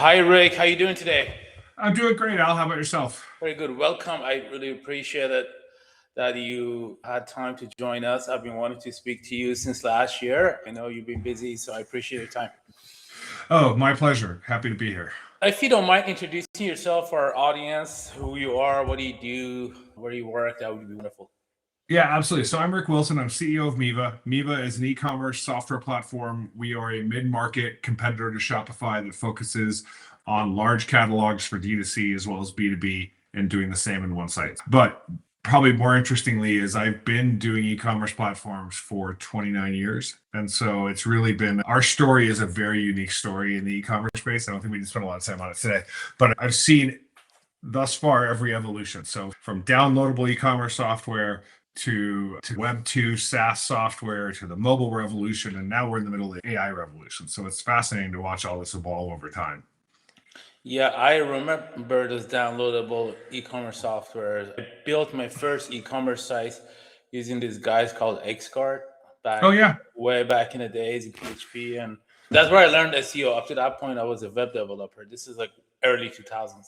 Hi, Rick. How you doing today? I'm doing great, Al. How about yourself? Very good. Welcome. I really appreciate it that you had time to join us. I've been wanting to speak to you since last year. I know you've been busy, so I appreciate your time. Oh, my pleasure. Happy to be here. If you don't mind introducing yourself for our audience, who you are, what do you do, where you work, that would be wonderful. Yeah, absolutely. So I'm Rick Wilson. I'm CEO of Miva. Miva is an e-commerce software platform. We are a mid-market competitor to Shopify that focuses on large catalogs for D2C as well as B2B and doing the same in one site. But probably more interestingly is I've been doing e-commerce platforms for 29 years. And so it's really been, our story is a very unique story in the e-commerce space. I don't think we can spend a lot of time on it today, but I've seen thus far every evolution. So from downloadable e-commerce software to Web 2 SaaS software to the mobile revolution, and now we're in the middle of the AI revolution. So it's fascinating to watch all this evolve over time. Yeah, I remember those downloadable e-commerce software. I built my first e-commerce site using these guys called Xcart back Oh yeah, way back in the days in PHP, and that's where I learned SEO. Up to that point, I was a web developer. This is like early 2000s.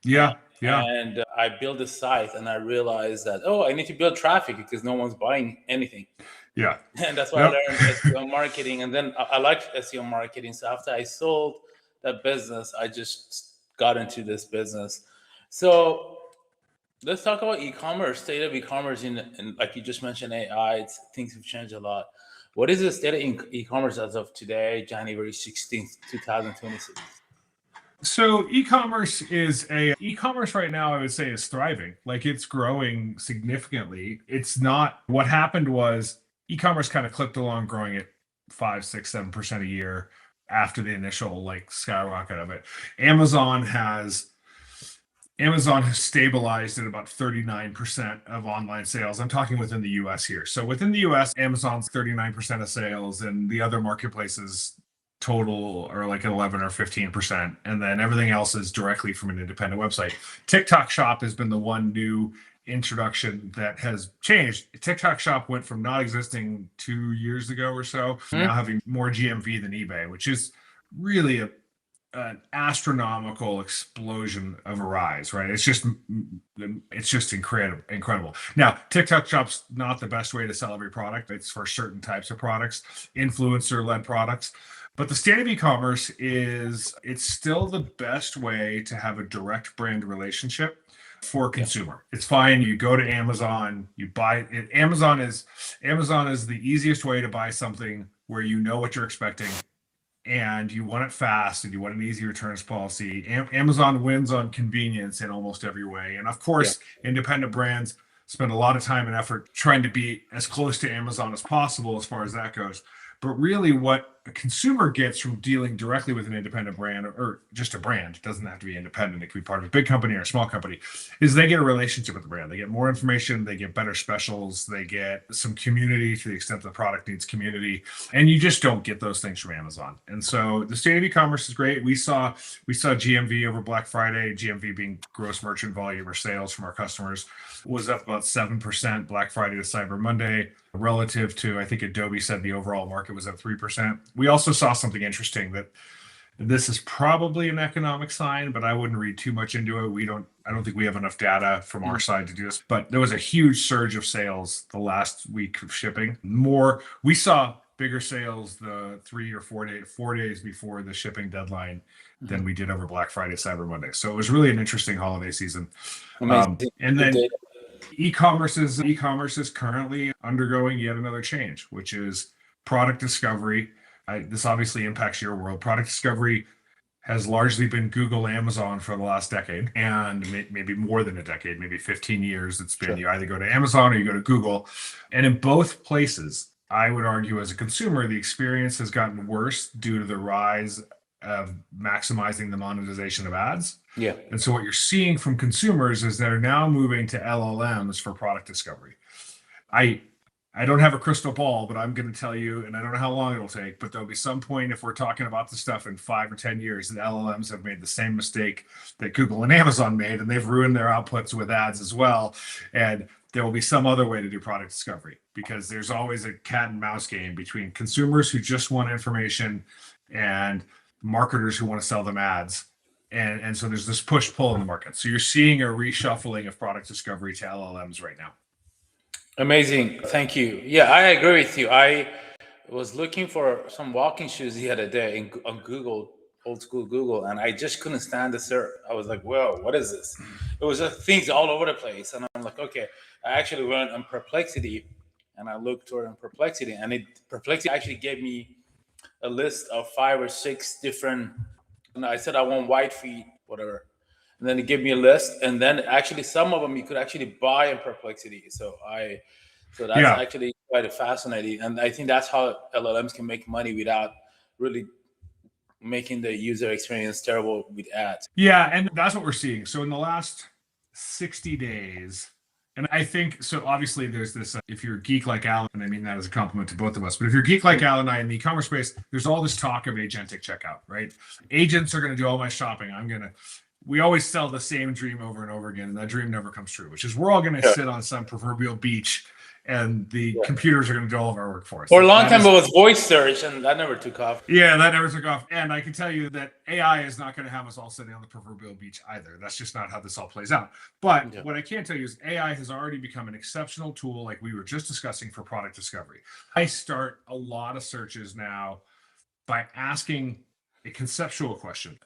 yeah, yeah, And I built a site and I realized that, oh, I need to build traffic because no one's buying anything. yeah. And that's why I Yep. learned SEO marketing. And then I liked SEO marketing. So after I sold that business, I just got into this business. So let's talk about e-commerce, state of e-commerce in like you just mentioned, AI. Things have changed a lot. What is the state of e-commerce as of today, January 16th, 2026? So e-commerce right now, I would say, is thriving. Like, it's growing significantly. It's not, what happened was e-commerce kind of clipped along growing at 5, 6, 7% a year after the initial like skyrocket of it. Amazon has stabilized at about 39% of online sales. I'm talking within the US here. So within the US, Amazon's 39% of sales, and the other marketplaces total are like 11 or 15%. And then everything else is directly from an independent website. TikTok Shop has been the one new introduction that has changed. TikTok Shop went from not existing 2 years ago or so, now having more GMV than eBay, which is really an astronomical explosion of a rise, right? It's just incredible. Now, TikTok Shop's not the best way to sell every product. It's for certain types of products, influencer-led products. But the state of e-commerce is it's still the best way to have a direct brand relationship for a consumer. It's fine. You go to Amazon, you buy it. Amazon is the easiest way to buy something where you know what you're expecting and you want it fast and you want an easy returns policy. Amazon wins on convenience in almost every way. And of course, independent brands spend a lot of time and effort trying to be as close to Amazon as possible as far as that goes. But really, what a consumer gets from dealing directly with an independent brand, or just a brand, it doesn't have to be independent, it could be part of a big company or a small company, is they get a relationship with the brand. They get more information, they get better specials, they get some community to the extent the product needs community. And you just don't get those things from Amazon. And so the state of e-commerce is great. We saw GMV over Black Friday, GMV being gross merchant volume or sales from our customers, was up about 7% Black Friday to Cyber Monday, relative to, I think Adobe said the overall market was up 3%. We also saw something interesting, that this is probably an economic sign, but I wouldn't read too much into it. I don't think we have enough data from our side to do this, but there was a huge surge of sales the last week of shipping. We saw bigger sales the 4 days before the shipping deadline than we did over Black Friday, Cyber Monday. So it was really an interesting holiday season. And then e-commerce is currently undergoing yet another change, which is product discovery. This obviously impacts your world. Product discovery has largely been Google, Amazon for the last decade, and maybe more than a decade, maybe 15 years. It's been you either go to Amazon or you go to Google. And in both places, I would argue as a consumer, the experience has gotten worse due to the rise of maximizing the monetization of ads. Yeah. And so what you're seeing from consumers is they're now moving to LLMs for product discovery. I don't have a crystal ball, but I'm going to tell you, and I don't know how long it'll take, but there'll be some point, if we're talking about this stuff in 5 or 10 years, that LLMs have made the same mistake that Google and Amazon made, and they've ruined their outputs with ads as well. And there will be some other way to do product discovery, because there's always a cat and mouse game between consumers who just want information and marketers who want to sell them ads. And so there's this push-pull in the market. So you're seeing a reshuffling of product discovery to LLMs right now. Amazing. Thank you. Yeah, I agree with you. I was looking for some walking shoes the other day on Google, old school Google, and I just couldn't stand the search. I was like, whoa, what is this? It was just things all over the place. And I'm like, okay, I actually went on Perplexity and I looked toward on Perplexity, and Perplexity actually gave me a list of 5 or 6 different, and I said I want white feet, whatever. And then it gave me a list, and then actually some of them you could actually buy in Perplexity. So that's actually quite fascinating, and I think that's how LLMs can make money without really making the user experience terrible with ads. Yeah, and that's what we're seeing. So in the last 60 days, and I think so. Obviously, there's this. If you're a geek like Alan, and I mean that as a compliment to both of us, but if you're a geek like Alan and I in the e-commerce space, there's all this talk of agentic checkout, right? Agents are going to do all my shopping. We always sell the same dream over and over again, and that dream never comes true, which is we're all going to sit on some proverbial beach and the computers are going to do all of our work for us. For a long time, it was voice search, and that never took off. Yeah, that never took off. And I can tell you that AI is not going to have us all sitting on the proverbial beach either. That's just not how this all plays out. But what I can tell you is AI has already become an exceptional tool, like we were just discussing, for product discovery. I start a lot of searches now by asking a conceptual question.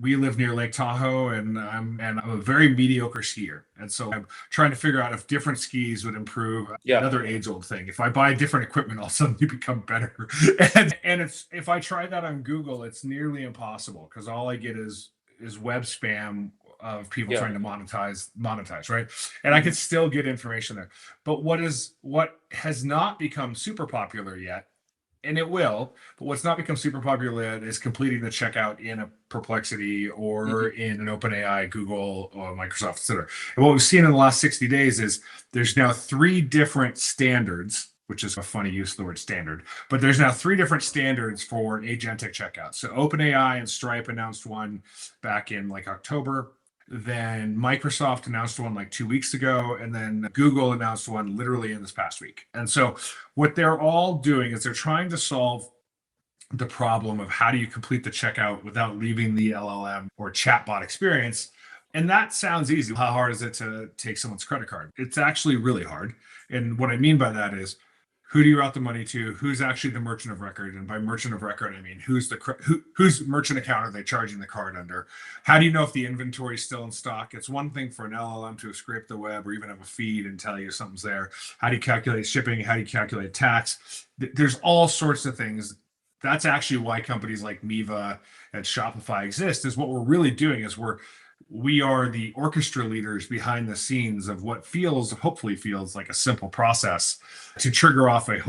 We live near Lake Tahoe, and I'm a very mediocre skier, and so I'm trying to figure out if different skis would improve. Another age-old thing: if I buy different equipment, I'll suddenly become better. and if I try that on Google, it's nearly impossible because all I get is web spam of people trying to monetize, right? And I could still get information there. But what has not become super popular yet, and it will, but what's not become super popular yet is completing the checkout in a Perplexity or in an OpenAI, Google, or Microsoft, etc. And what we've seen in the last 60 days is there's now 3 different standards, which is a funny use of the word standard, but there's now 3 different standards for agentic checkout. So OpenAI and Stripe announced one back in like October. Then Microsoft announced one like 2 weeks ago, and then Google announced one literally in this past week. And so what they're all doing is they're trying to solve the problem of how do you complete the checkout without leaving the LLM or chatbot experience. And that sounds easy. How hard is it to take someone's credit card? It's actually really hard. And what I mean by that is, who do you route the money to? Who's actually the merchant of record? And by merchant of record, I mean whose merchant account are they charging the card under? How do you know if the inventory is still in stock? It's one thing for an LLM to scrape the web or even have a feed and tell you something's there. How do you calculate shipping? How do you calculate tax? There's all sorts of things. That's actually why companies like Miva and Shopify exist. Is what we're really doing is we are the orchestra leaders behind the scenes of what hopefully feels like a simple process to trigger off a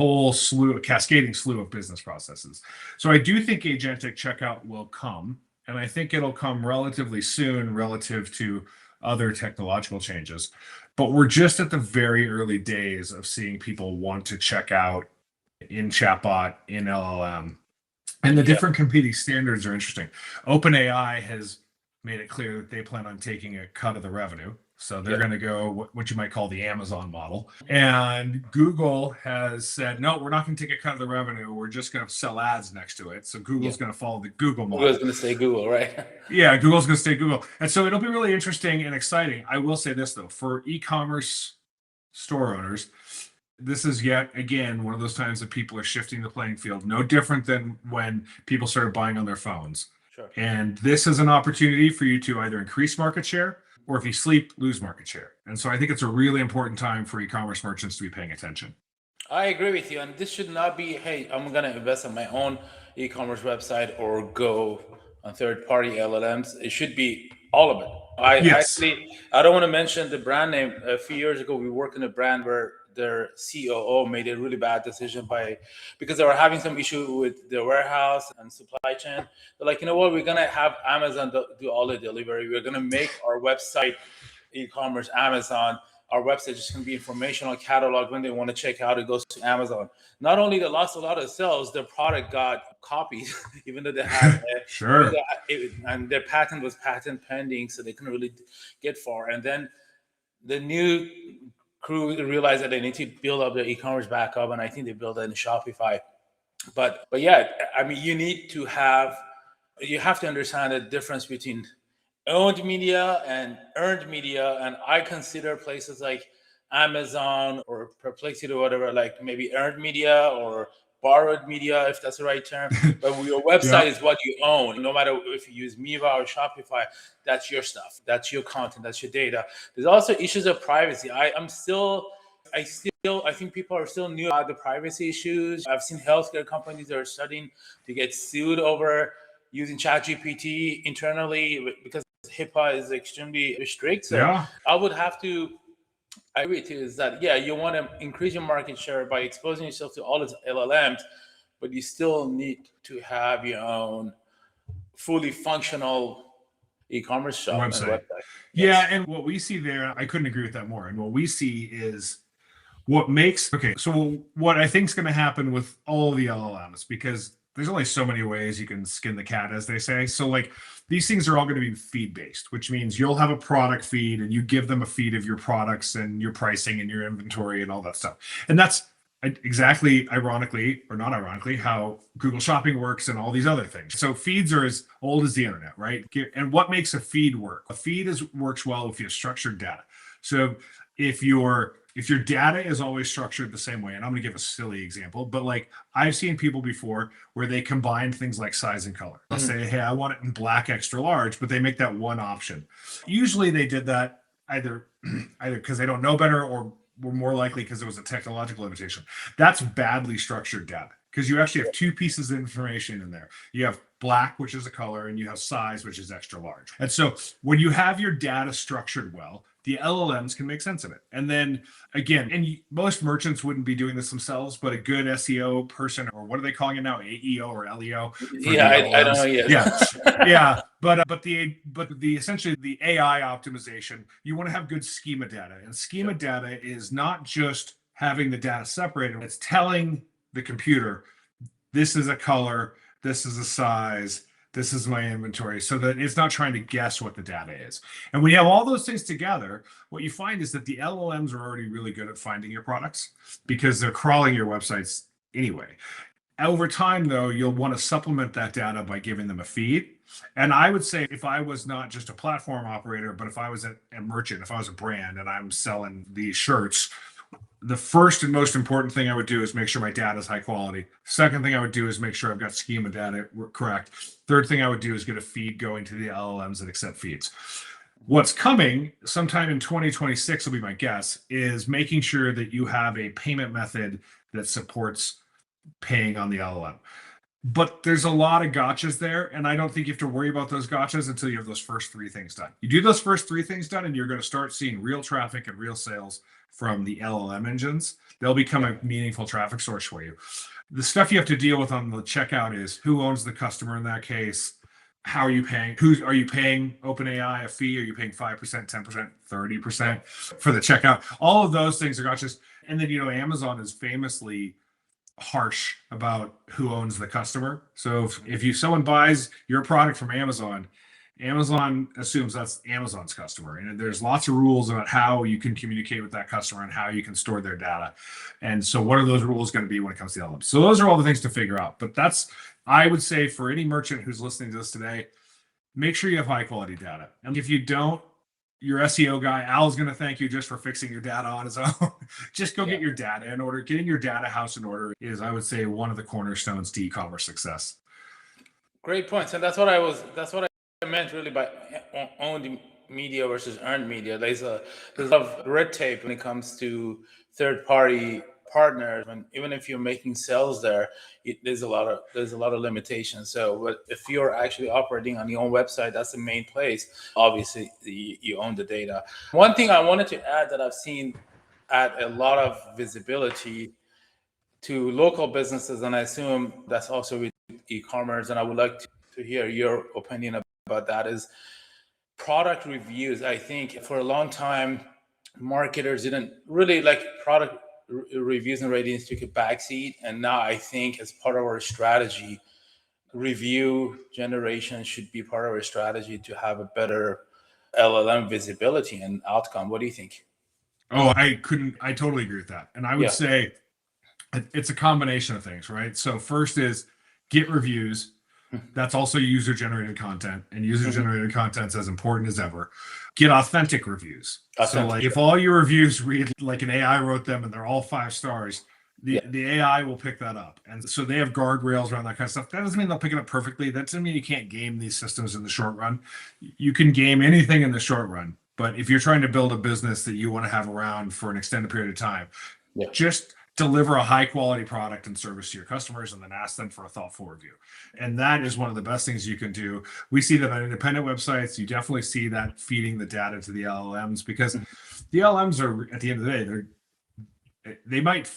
cascading slew of business processes. So I do think agentic checkout will come, and I think it'll come relatively soon relative to other technological changes. But we're just at the very early days of seeing people want to check out in chatbot, in LLM. And the different competing standards are interesting. OpenAI has made it clear that they plan on taking a cut of the revenue. So they're going to go what you might call the Amazon model. And Google has said, no, we're not going to take a cut of the revenue. We're just going to sell ads next to it. So Google's going to follow the Google model. Google's going to stay Google, right? Yeah, Google's going to stay Google. And so it'll be really interesting and exciting. I will say this, though, for e-commerce store owners, this is yet again one of those times that people are shifting the playing field, no different than when people started buying on their phones. Sure. And this is an opportunity for you to either increase market share or, if you sleep, lose market share. And so I think it's a really important time for e-commerce merchants to be paying attention. I agree with you. And this should not be, hey, I'm going to invest in my own e-commerce website or go on third-party LLMs. It should be all of it. I don't want to mention the brand name. A few years ago, we worked in a brand where their COO made a really bad decision because they were having some issue with their warehouse and supply chain. They're like, you know what, we're going to have Amazon do all the delivery. We're going to make our website e-commerce Amazon. Our website is just going to be informational catalog. When they want to check out, it goes to Amazon. Not only they lost a lot of sales, their product got copied, even though they had and their patent was patent pending, so they couldn't really get far. And then the new crew realized that they need to build up their e-commerce backup, and I think they built it in Shopify. But yeah, I mean, you need to have You have to understand the difference between owned media and earned media. And I consider places like Amazon or Perplexity or whatever, like maybe earned media or borrowed media, if that's the right term. But your website is what you own. No matter if you use Miva or Shopify, that's your stuff. That's your content. That's your data. There's also issues of privacy. I think people are still new about the privacy issues. I've seen healthcare companies that are starting to get sued over using ChatGPT internally because HIPAA is extremely strict. So I would have to agree with you is that, yeah, you want to increase your market share by exposing yourself to all these LLMs, but you still need to have your own fully functional e-commerce shop and website. website. Yeah, and what we see there, I couldn't agree with that more. And what we see is what makes so what I think is going to happen with all the LLMs, because there's only so many ways you can skin the cat, as they say. So like these things are all going to be feed based, which means you'll have a product feed and you give them a feed of your products and your pricing and your inventory and all that stuff. And that's exactly, ironically or not ironically, how Google Shopping works and all these other things. So feeds are as old as the internet, right? And what makes a feed work? A feed works well if you have structured data. So if your data is always structured the same way, and I'm going to give a silly example, but like I've seen people before where they combine things like size and color. They'll say, hey, I want it in black extra large, but they make that one option. Usually they did that either because they don't know better, or were more likely because it was a technological limitation. That's badly structured data, because you actually have two pieces of information in there. You have black, which is a color, and you have size, which is extra large. And so when you have your data structured well, the LLMs can make sense of it. And then again, and most merchants wouldn't be doing this themselves, but a good SEO person, or what are they calling it now, AEO or LEO? Yeah, I don't know yet. Yeah. But the essentially the AI optimization, you want to have good schema data, and schema data is not just having the data separated. It's telling the computer, this is a color, this is a size, this is my inventory, so that it's not trying to guess what the data is. And when you have all those things together, what you find is that the LLMs are already really good at finding your products because they're crawling your websites anyway. Over time, though, you'll want to supplement that data by giving them a feed. And I would say, if I was not just a platform operator, but if I was a merchant, if I was a brand and I'm selling these shirts, the first and most important thing I would do is make sure my data is high quality. Second thing I would do is make sure I've got schema data correct. Third thing I would do is get a feed going to the LLMs that accept feeds. What's coming sometime in 2026 will be my guess, is making sure that you have a payment method that supports paying on the LLM. But there's a lot of gotchas there, and I don't think you have to worry about those gotchas until you have those first three things done. You do those first three things done, and you're going to start seeing real traffic and real sales from the LLM engines. They'll become a meaningful traffic source for you. The stuff you have to deal with on the checkout is who owns the customer in that case. How are you paying? Are you paying OpenAI a fee? Are you paying 5%, 10%, 30% for the checkout? All of those things are gotchas. And then, Amazon is famously harsh about who owns the customer. So if someone buys your product from Amazon assumes that's Amazon's customer, and there's lots of rules about how you can communicate with that customer and how you can store their data. And so what are those rules going to be when it comes to LLMs? So those are all the things to figure out. But I would say, for any merchant who's listening to this today, make sure you have high quality data. And if you don't, your SEO guy, Al's going to thank you just for fixing your data on his own. Just go get your data in order. Getting your data house in order is, I would say, one of the cornerstones to e-commerce success. Great points. And that's what I meant really by owned media versus earned media. There's a lot of red tape when it comes to third-party partners, and even if you're making sales there, there's a lot of limitations. So, but if you're actually operating on your own website, that's the main place. Obviously, you own the data. One thing I wanted to add that I've seen add a lot of visibility to local businesses, and I assume that's also with e-commerce, and I would like to hear your opinion about that, is product reviews. I think for a long time, marketers didn't really like product reviews and ratings, took a backseat. And now I think, as part of our strategy, review generation should be part of our strategy to have a better LLM visibility and outcome. What do you think? Oh, I totally agree with that. And I would say it's a combination of things, right? So first is get reviews. That's also user-generated content, and user-generated content's as important as ever. Get authentic reviews. So, like, if all your reviews read like an AI wrote them and they're all 5 stars, the AI will pick that up. And so they have guardrails around that kind of stuff. That doesn't mean they'll pick it up perfectly. That doesn't mean you can't game these systems in the short run. You can game anything in the short run. But if you're trying to build a business that you want to have around for an extended period of time, just deliver a high quality product and service to your customers and then ask them for a thoughtful review. And that is one of the best things you can do. We see that on independent websites. You definitely see that feeding the data to the LLMs, because the LLMs are, at the end of the day, they might,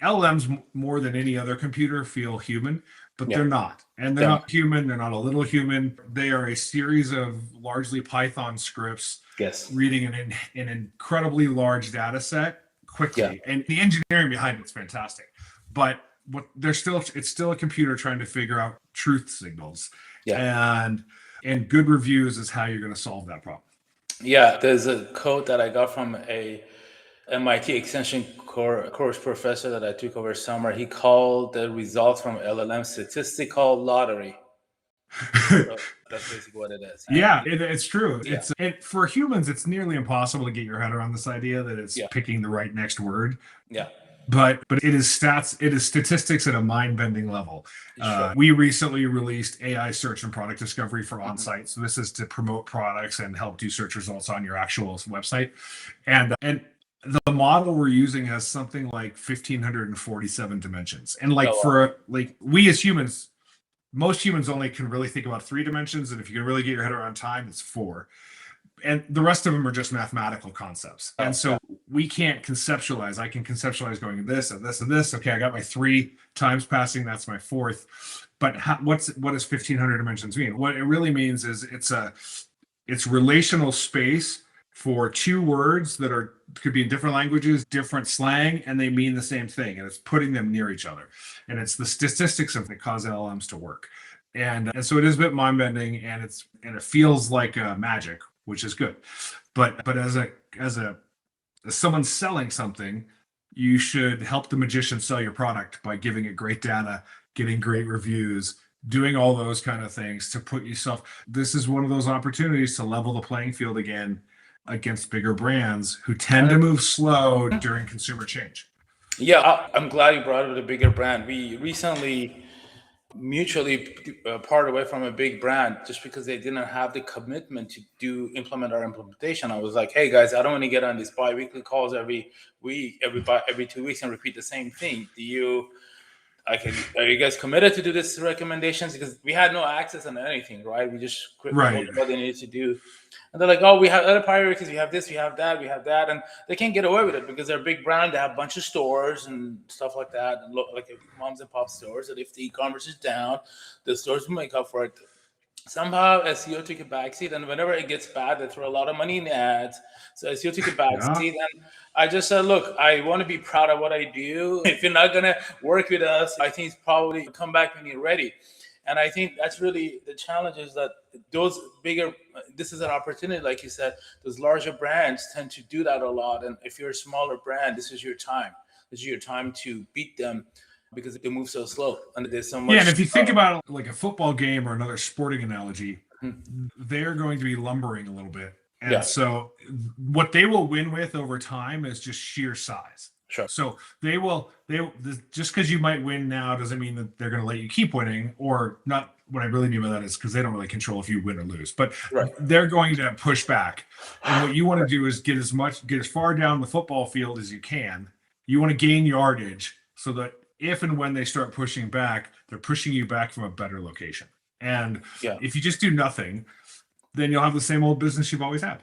LLMs more than any other computer feel human, but they're not. And they're not human. They're not a little human. They are a series of largely Python scripts reading an incredibly large data set quickly. And the engineering behind it's fantastic. But it's still a computer trying to figure out truth signals. And good reviews is how you're going to solve that problem. There's a quote that I got from a MIT extension course professor that I took over summer. He called the results from LLM statistical lottery. So that's basically what it is. It's true. And for humans, it's nearly impossible to get your head around this idea that it's picking the right next word. But it is statistics at a mind-bending level. We recently released AI search and product discovery for on-site. So this is to promote products and help do search results on your actual website. And the model we're using has something like 1,547 dimensions. And we as humans, most humans only can really think about 3 dimensions. And if you can really get your head around time, it's 4. And the rest of them are just mathematical concepts. And so we can't conceptualize. I can conceptualize going this and this and this. Okay, I got my 3 times passing. That's my 4th. But what does 1,500 dimensions mean? What it really means is it's relational space for 2 words that could be in different languages, different slang, and they mean the same thing. And it's putting them near each other. And it's the statistics of that cause LLMs to work. And so it is a bit mind-bending, and it feels like magic, which is good. But as someone selling something, you should help the magician sell your product by giving it great data, getting great reviews, doing all those kind of things to put yourself. This is one of those opportunities to level the playing field again against bigger brands who tend to move slow during consumer change. I'm glad you brought up a bigger brand. We recently mutually parted away from a big brand just because they didn't have the commitment to implement our implementation. I was like, hey guys, I don't want to get on these bi-weekly calls every week, every 2 weeks and repeat the same thing. Are you guys committed to do this recommendations? Because we had no access on anything, right? We just what they needed to do. And they're like, oh, we have other priorities. We have this, we have that. And they can't get away with it because they're a big brand. They have a bunch of stores and stuff like that. And like moms and pop stores. And if the e-commerce is down, the stores will make up for it. Somehow SEO took a backseat, and whenever it gets bad, they throw a lot of money in the ads. So SEO took a backseat, and I just said, look, I want to be proud of what I do. If you're not going to work with us, I think it's probably come back when you're ready. And I think that's really the challenge, is that those bigger, this is an opportunity, like you said, those larger brands tend to do that a lot. And if you're a smaller brand, this is your time. This is your time to beat them, because they move so slow and there's so much. And if you think about it like a football game or another sporting analogy, they're going to be lumbering a little bit. And so what they will win with over time is just sheer size. So they just because you might win now doesn't mean that they're going to let you keep winning, or not. What I really mean by that is because they don't really control if you win or lose, but they're going to push back. And what you want to do is get as far down the football field as you can. You want to gain yardage so that if and when they start pushing back, they're pushing you back from a better location. And if you just do nothing, then you'll have the same old business you've always had.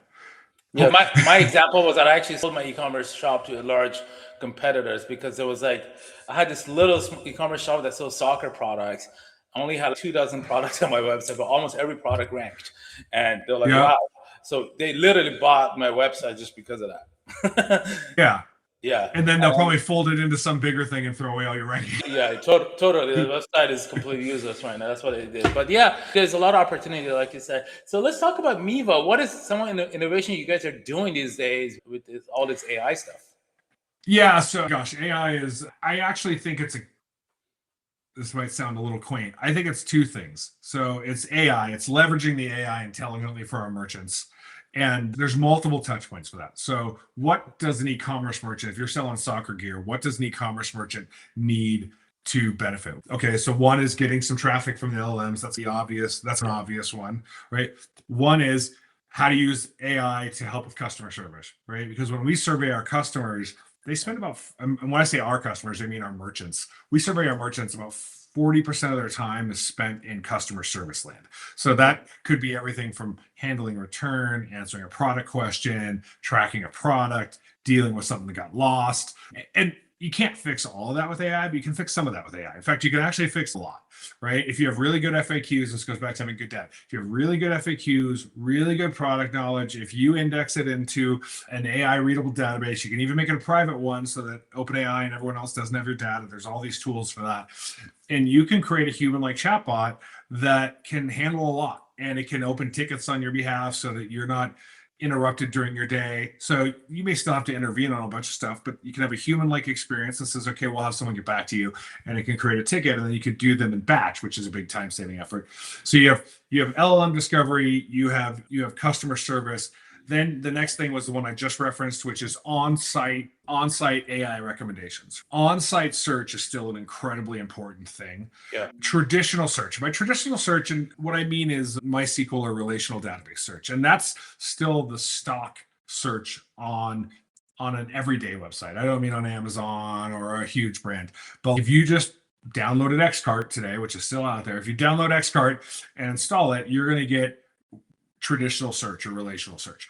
My example was that I actually sold my e-commerce shop to large competitors, because there was I had this little e-commerce shop that sold soccer products. I only had 24 products on my website, but almost every product ranked. And they're like, wow. So they literally bought my website just because of that. And then they'll probably fold it into some bigger thing and throw away all your rankings. Totally. The website is completely useless right now. That's what it did. But there's a lot of opportunity, like you said. So let's talk about Miva. What is some of the innovation you guys are doing these days with all this AI stuff? So AI I actually think it's this might sound a little quaint. I think it's two things. So it's AI, it's leveraging the AI intelligently for our merchants. And there's multiple touch points for that. So what does an e-commerce merchant, if you're selling soccer gear, what does an e-commerce merchant need to benefit? Okay, so one is getting some traffic from the LLMs. That's an obvious one, right? One is how to use AI to help with customer service, right? Because when we survey our customers, they spend about, and when I say our customers, I mean our merchants. We survey our merchants, about 40% of their time is spent in customer service land. So that could be everything from handling return, answering a product question, tracking a product, dealing with something that got lost. And you can't fix all of that with AI, but you can fix some of that with AI. In fact, you can actually fix a lot, right? If you have really good FAQs, this goes back to having good data. If you have really good FAQs, really good product knowledge, if you index it into an AI readable database, you can even make it a private one so that OpenAI and everyone else doesn't have your data. There's all these tools for that. And you can create a human-like chatbot that can handle a lot, and it can open tickets on your behalf so that you're not interrupted during your day. So you may still have to intervene on a bunch of stuff, but you can have a human-like experience that says, okay, we'll have someone get back to you, and it can create a ticket, and then you could do them in batch, which is a big time-saving effort. So you have LLM discovery, you have customer service. Then the next thing was the one I just referenced, which is on-site AI recommendations. On-site search is still an incredibly important thing. Yeah. Traditional search. By traditional search, and what I mean is MySQL or relational database search, and that's still the stock search on an everyday website. I don't mean on Amazon or a huge brand, but if you just downloaded Xcart today, which is still out there, if you download Xcart and install it, you're going to get traditional search or relational search.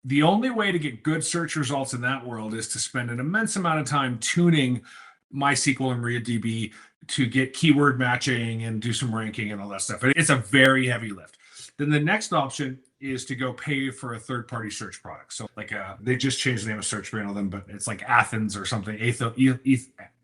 The only way to get good search results in that world is to spend an immense amount of time tuning MySQL and MariaDB to get keyword matching and do some ranking and all that stuff. It's a very heavy lift. Then the next option is to go pay for a third-party search product. So like they just changed the name of search for all of them, but it's like Athens or something.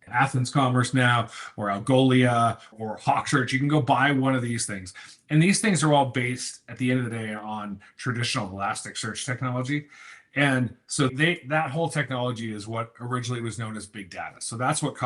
Athens Commerce now, or Algolia, or HawkSearch. You can go buy one of these things. And these things are all based, at the end of the day, on traditional Elasticsearch technology. And so that whole technology is what originally was known as big data. So that's what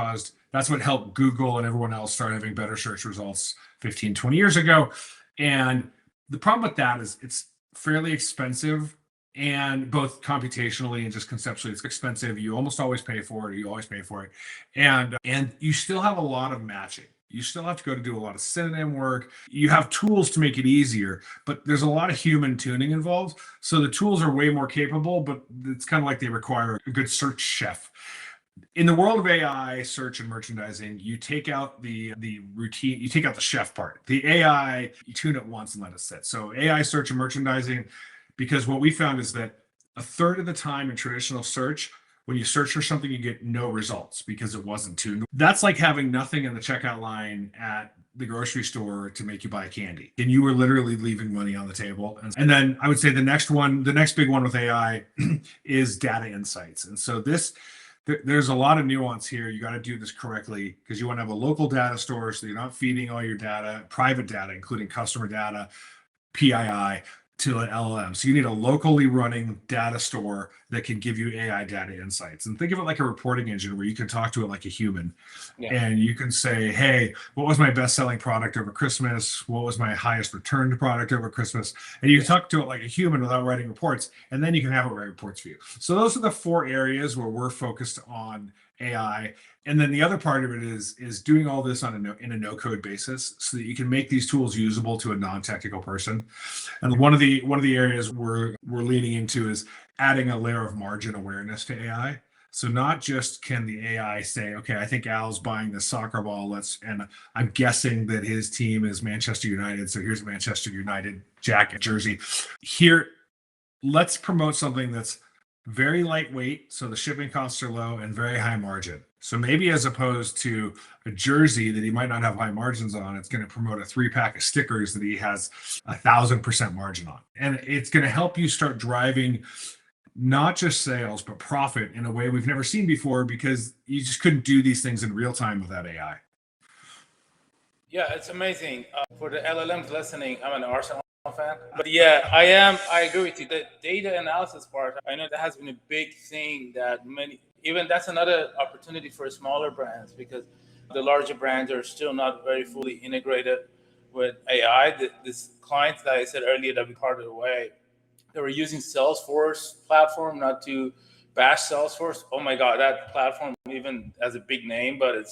helped Google and everyone else start having better search results 15, 20 years ago. And the problem with that is it's fairly expensive, and both computationally and just conceptually, it's expensive. You almost always pay for it. You always pay for it. And you still have a lot of matching. You still have to go to do a lot of synonym work. You have tools to make it easier, but there's a lot of human tuning involved. So the tools are way more capable, but it's kind of like they require a good search chef. In the world of AI search and merchandising, you take out the routine, you take out the chef part. The AI, you tune it once and let it sit. So AI search and merchandising, because what we found is that a third of the time in traditional search, when you search for something, you get no results because it wasn't tuned. That's like having nothing in the checkout line at the grocery store to make you buy candy. And you were literally leaving money on the table. And then I would say the next big one with AI is data insights. And so there's a lot of nuance here. You got to do this correctly because you want to have a local data store so you're not feeding all your data, private data, including customer data, PII, to an LLM. So you need a locally running data store that can give you AI data insights. And think of it like a reporting engine where you can talk to it like a human. Yeah. And you can say, hey, what was my best selling product over Christmas? What was my highest returned product over Christmas? And you can talk to it like a human without writing reports. And then you can have it write reports for you. So those are the 4 areas where we're focused on AI. And then the other part of it is doing all this in a no-code basis so that you can make these tools usable to a non-technical person. And one of the areas we're leaning into is adding a layer of margin awareness to AI. So not just can the AI say, okay, I think Al's buying this soccer ball, and I'm guessing that his team is Manchester United, so here's a Manchester United jacket, jersey. Here, let's promote something that's very lightweight, so the shipping costs are low, and very high margin. So maybe as opposed to a jersey that he might not have high margins on, it's going to promote a 3-pack of stickers that he has 1,000% margin on. And it's going to help you start driving not just sales, but profit in a way we've never seen before, because you just couldn't do these things in real time without AI. Yeah, it's amazing. For the LLMs listening, I'm an Arsenal fan. But yeah, I agree with you. The data analysis part, I know that has been a big thing that that's another opportunity for smaller brands, because The larger brands are still not very fully integrated with AI. This client that I said earlier that we parted away, they were using Salesforce platform, not to bash Salesforce. Oh my God, that platform even has a big name, but it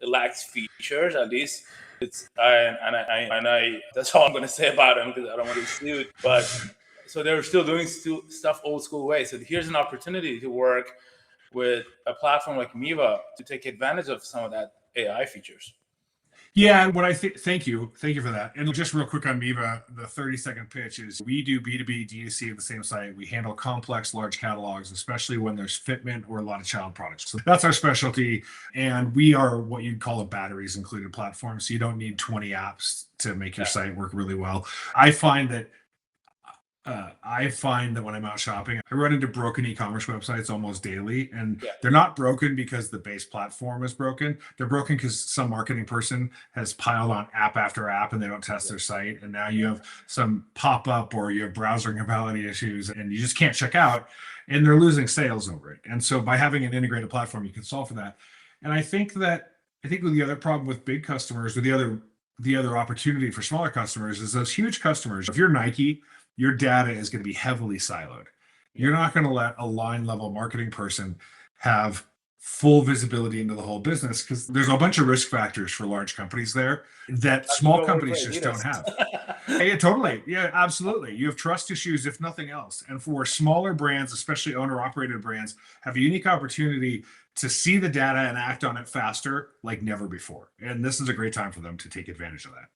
lacks features. At least it's I that's all I'm going to say about them because I don't want to get sued. But so they're still doing stuff old school way. So here's an opportunity to work with a platform like Miva to take advantage of some of that AI features. Yeah, and what I think, thank you for that. And just real quick on Miva, the 30-second pitch is we do B2B, D2C at the same site. We handle complex, large catalogs, especially when there's fitment or a lot of child products. So that's our specialty. And we are what you'd call a batteries included platform. So you don't need 20 apps to make your site work really well. I find that when I'm out shopping, I run into broken e-commerce websites almost daily, and they're not broken because the base platform is broken. They're broken because some marketing person has piled on app after app and they don't test their site. And now you have some pop-up or you have browser compatibility issues and you just can't check out, and they're losing sales over it. And so by having an integrated platform, you can solve for that. And I think with the other problem with big customers, or the other opportunity for smaller customers, is those huge customers. If you're Nike, your data is going to be heavily siloed. You're not going to let a line level marketing person have full visibility into the whole business, because there's a bunch of risk factors for large companies there that small companies just don't have. Yeah, totally. Yeah, absolutely. You have trust issues, if nothing else. And for smaller brands, especially owner operated brands, have a unique opportunity to see the data and act on it faster like never before. And this is a great time for them to take advantage of that.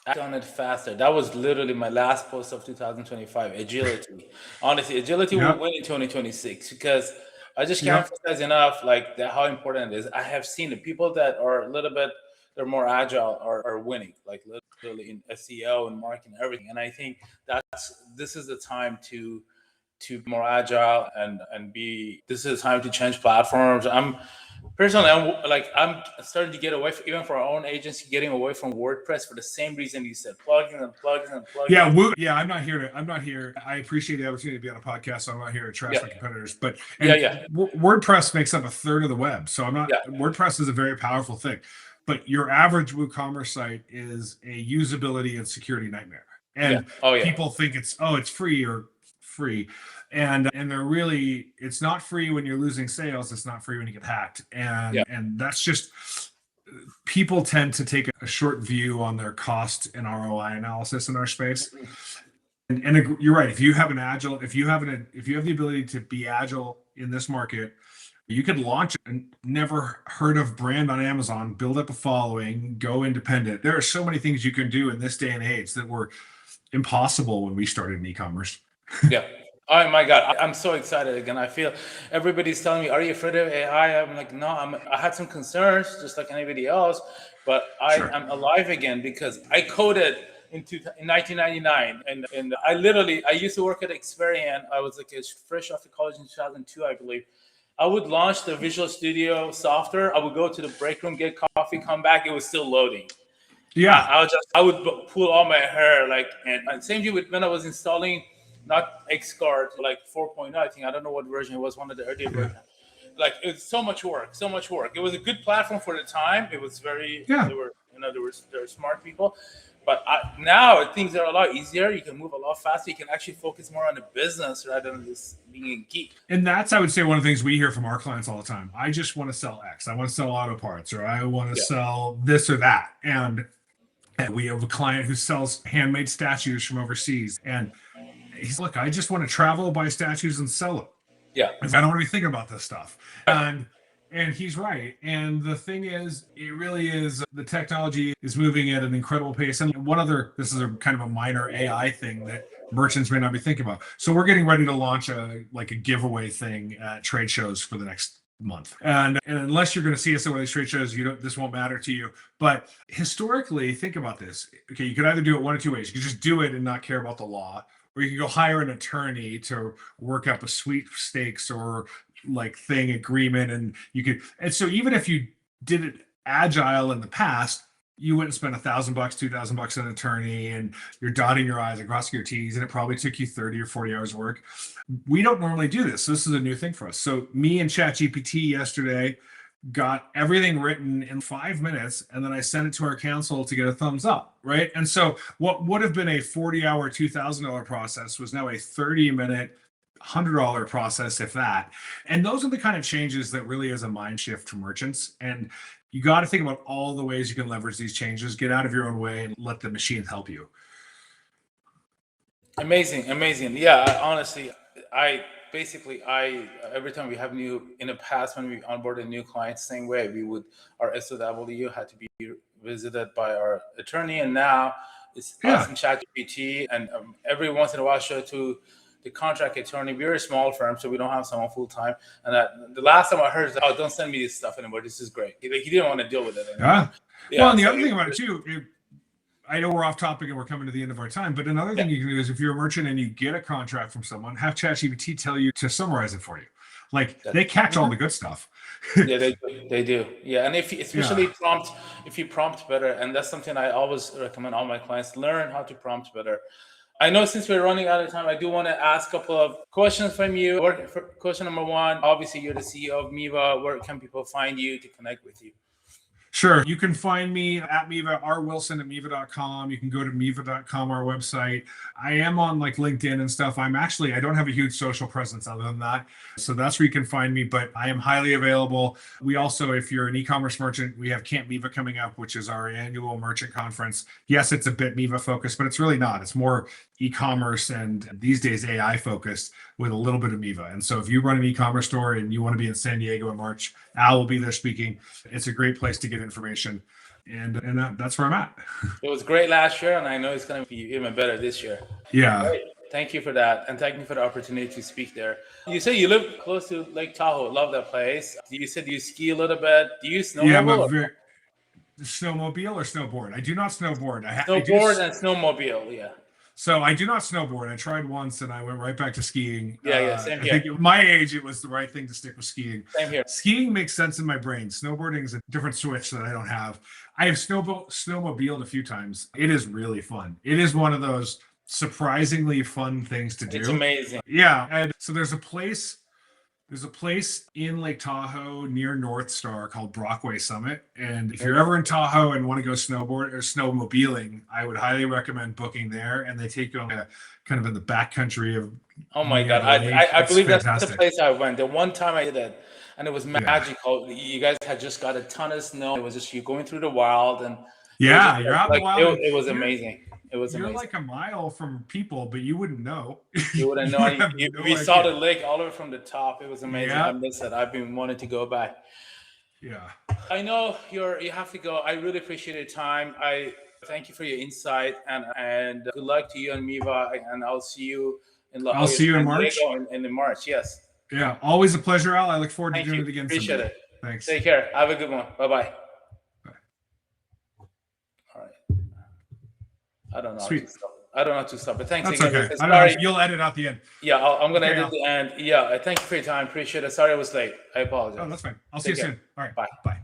Act on it faster. That was literally my last post of 2025. Agility. Honestly, agility will win in 2026 because I just can't emphasize enough like how important it is. I have seen the people that are a little bit they're more agile are winning, like literally in SEO and marketing and everything. And I think this is the time to be more agile and be. This is the time to change platforms. I'm starting to get away from, even for our own agency, getting away from WordPress for the same reason you said, plugins and plugins and plugins. Yeah, I'm not here. I appreciate the opportunity to be on a podcast, so I'm not here to trash my competitors. But WordPress makes up a third of the web, so I'm not. WordPress is a very powerful thing, but your average WooCommerce site is a usability and security nightmare, and people think it's free. And they're really, it's not free when you're losing sales. It's not free when you get hacked. And that's just, people tend to take a short view on their cost and ROI analysis in our space. And you're right. If you have the ability to be agile in this market, you could launch a never heard of brand on Amazon, build up a following, go independent. There are so many things you can do in this day and age that were impossible when we started in e-commerce. Yeah. Oh my God, I'm so excited again. I feel everybody's telling me, "Are you afraid of AI?" I'm like, no. I had some concerns, just like anybody else, but I'm alive again because I coded in 1999, and I used to work at Experian. I was like fresh off of college in 2002, I believe. I would launch the Visual Studio software. I would go to the break room, get coffee, come back. It was still loading. Yeah, I would pull all my hair, like, and same thing with when I was installing. Not Xcard, like 4.0, I think. I don't know what version it was, one of the earlier versions. Like, it's so much work. It was a good platform for the time. It was very, they were smart people. But now things are a lot easier. You can move a lot faster. You can actually focus more on the business rather than just being a geek. And that's, I would say, one of the things we hear from our clients all the time. I just want to sell X. I want to sell auto parts, or I want to sell this or that. And we have a client who sells handmade statues from overseas. And he's like, I just want to travel, buy statues, and sell them. Yeah. I don't want to be thinking about this stuff. And he's right. And the thing is, it really is, the technology is moving at an incredible pace. And this is a kind of a minor AI thing that merchants may not be thinking about. So we're getting ready to launch a giveaway thing at trade shows for the next month. And unless you're going to see us at one of these trade shows, this won't matter to you. But historically, think about this. Okay, you could either do it one of two ways. You could just do it and not care about the law, or you can go hire an attorney to work up a sweepstakes or agreement. And so even if you did it agile in the past, you wouldn't spend $1,000, $2,000 on an attorney, and you're dotting your I's and crossing your T's, and it probably took you 30 or 40 hours of work. We don't normally do this. So this is a new thing for us. So me and ChatGPT yesterday got everything written in 5 minutes, and then I sent it to our council to get a thumbs up, right? And so what would have been a 40-hour, $2,000 process was now a 30-minute, $100 process, if that. And those are the kind of changes that really is a mind shift for merchants. And you got to think about all the ways you can leverage these changes, get out of your own way, and let the machine help you. Amazing. Yeah, honestly, every time we have in the past when we onboarded new clients, same way, our SOW had to be visited by our attorney, and now it's us and ChatGPT, and every once in a while show to the contract attorney. We're a small firm, so we don't have someone full time. And the last time I heard is, "Oh, don't send me this stuff anymore. This is great." He didn't want to deal with it anymore. Yeah. Well, and the other thing about it too, I know we're off topic and we're coming to the end of our time, but another thing you can do is if you're a merchant and you get a contract from someone, have ChatGPT tell you to summarize it for you. Like they catch all the good stuff. Yeah, they do. Yeah, and if you prompt better, and that's something I always recommend all my clients, learn how to prompt better. I know since we're running out of time, I do want to ask a couple of questions from you. Question number one, obviously you're the CEO of Miva. Where can people find you to connect with you? Sure. You can find me at Miva, rwilson@miva.com. You can go to miva.com, our website. I am on like LinkedIn and stuff. I don't have a huge social presence other than that. So that's where you can find me, but I am highly available. We also, if you're an e-commerce merchant, we have Camp Miva coming up, which is our annual merchant conference. Yes, it's a bit Miva focused, but it's really not. It's more e-commerce and these days AI focused with a little bit of Miva. And so if you run an e-commerce store and you want to be in San Diego in March, Al will be there speaking. It's a great place to get information. And that's where I'm at. It was great last year, and I know it's going to be even better this year. Yeah. Great. Thank you for that. And thank you for the opportunity to speak there. You say you live close to Lake Tahoe. Love that place. You said you ski a little bit. Do you snowmobile? Yeah, snowmobile or snowboard? I do not snowboard. Snowboard and snowmobile, yeah. So I do not snowboard. I tried once and I went right back to skiing. Yeah, same here. I think at my age, it was the right thing to stick with skiing. Same here. Skiing makes sense in my brain. Snowboarding is a different switch that I don't have. I have snowmobiled a few times. It is really fun. It is one of those surprisingly fun things to do. It's amazing. Yeah. And so there's a place in Lake Tahoe near North Star called Brockway Summit. And if you're ever in Tahoe and want to go snowboard or snowmobiling, I would highly recommend booking there. And they take you on kind of in the backcountry of. Oh my God. I believe fantastic. That's the place I went. The one time I did that, and it was magical. Yeah. You guys had just got a ton of snow. It was just you going through the wild. And you're out in the wild. It was amazing. It was You're amazing. like a mile from people, but you wouldn't know. You wouldn't know. We saw the lake all over from the top. It was amazing. Yeah. I missed it. I've been wanting to go back. Yeah. I know you have to go. I really appreciate your time. I thank you for your insight and good luck to you and Miva. And I'll see you in March. In March, yes. Yeah, always a pleasure, Al. I look forward to doing it again. Appreciate it. Thanks. Take care. Have a good one. Bye-bye. I don't know. Sweet. I don't know how to stop, but thanks That's again. Okay. Sorry. You'll edit out the end. Yeah, I'm going to edit the end. Yeah, thank you for your time. Appreciate it. Sorry I was late. I apologize. Oh, that's fine. I'll see you soon. All right. Bye. Bye.